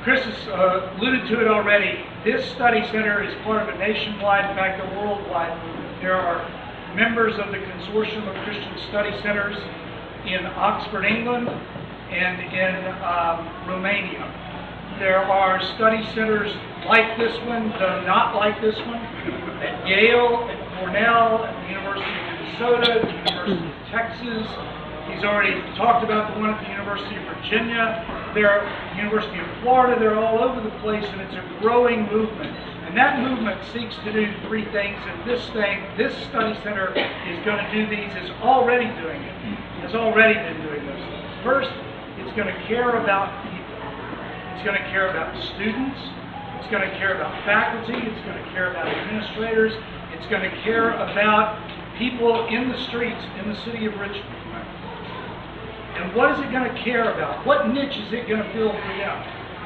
Chris has alluded to it already. This study center is part of a nationwide, in fact, a worldwide movement. There are members of the Consortium of Christian Study Centers in Oxford, England, and in Romania. There are study centers like this one, though not like this one, at Yale, at Cornell, at the University of Minnesota, at the University of Texas. He's already talked about the one at the University of Virginia. They're University of Florida. They're all over the place, and it's a growing movement. And that movement seeks to do three things, and this study center is going to do these, is already doing it, has already been doing those things. First, it's going to care about people. It's going to care about students. It's going to care about faculty. It's going to care about administrators. It's going to care about people in the streets in the city of Richmond. And what is it going to care about? What niche is it going to fill for them?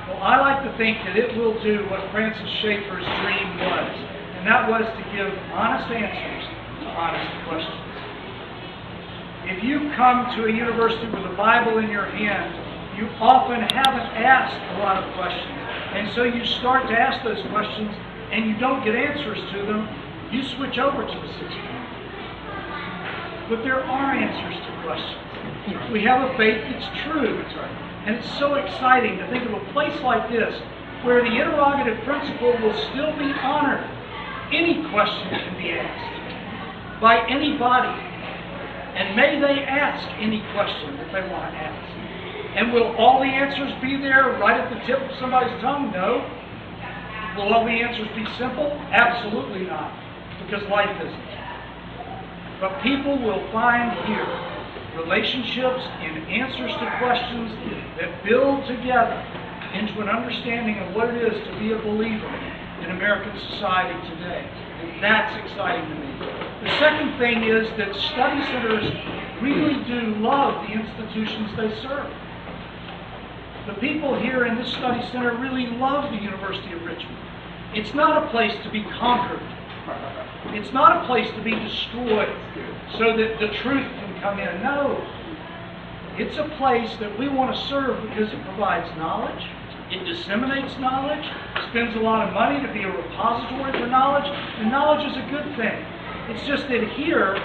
Well, I like to think that it will do what Francis Schaeffer's dream was, and that was to give honest answers to honest questions. If you come to a university with a Bible in your hand, you often haven't asked a lot of questions. And so you start to ask those questions, and you don't get answers to them, you switch over to the system. But there are answers to questions. We have a faith that's true. And it's so exciting to think of a place like this where the interrogative principle will still be honored. Any question can be asked by anybody. And may they ask any question that they want to ask. And will all the answers be there right at the tip of somebody's tongue? No. Will all the answers be simple? Absolutely not. Because life isn't. But people will find here relationships and answers to questions that build together into an understanding of what it is to be a believer in American society today. And that's exciting to me. The second thing is that study centers really do love the institutions they serve. The people here in this study center really love the University of Richmond. It's not a place to be conquered. It's not a place to be destroyed so that the truth can come in. No. It's a place that we want to serve because it provides knowledge. It disseminates knowledge. It spends a lot of money to be a repository for knowledge. And knowledge is a good thing. It's just that here,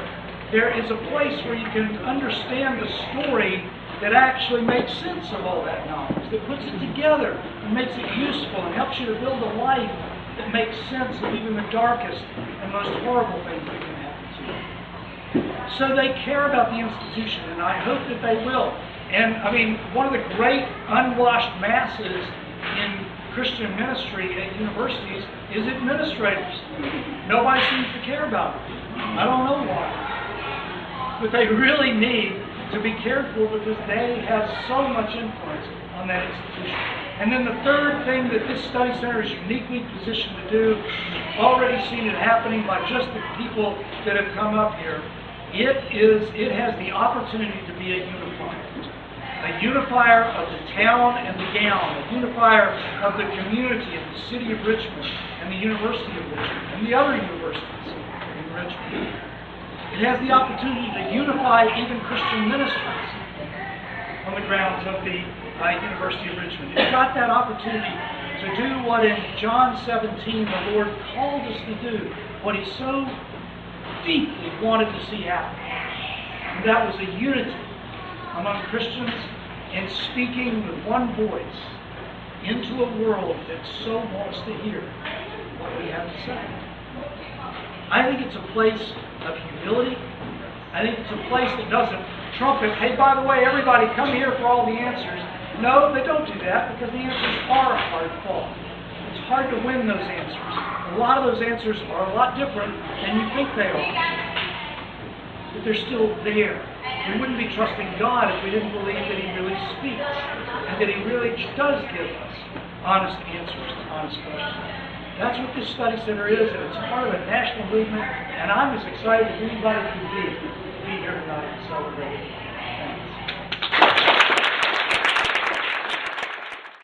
there is a place where you can understand the story that actually makes sense of all that knowledge, that puts it together and makes it useful and helps you to build a life that makes sense of even the darkest and most horrible things that can happen to you. So they care about the institution, and I hope that they will. And I mean, one of the great unwashed masses in Christian ministry at universities is administrators. Nobody seems to care about it. I don't know why. But they really need to be cared for because they have so much influence on that institution. And then the third thing that this study center is uniquely positioned to do, you've already seen it happening by just the people that have come up here, it has the opportunity to be a unifier. A unifier of the town and the gown, a unifier of the community of the city of Richmond and the University of Richmond and the other universities in Richmond. It has the opportunity to unify even Christian ministries on the grounds of the University of Richmond. It's got that opportunity to do what in John 17 the Lord called us to do, what He so deeply wanted to see happen. And that was a unity among Christians and speaking with one voice into a world that so wants to hear what we have to say. I think it's a place of humility. I think it's a place that doesn't trumpet, hey, by the way, everybody come here for all the answers. No, they don't do that because the answers are hard fought. It's hard to win those answers. A lot of those answers are a lot different than you think they are. But they're still there. We wouldn't be trusting God if we didn't believe that He really speaks and that He really does give us honest answers to honest questions. That's what this study center is, and it's part of a national movement, and I'm as excited as anybody can be to be here tonight and celebrate.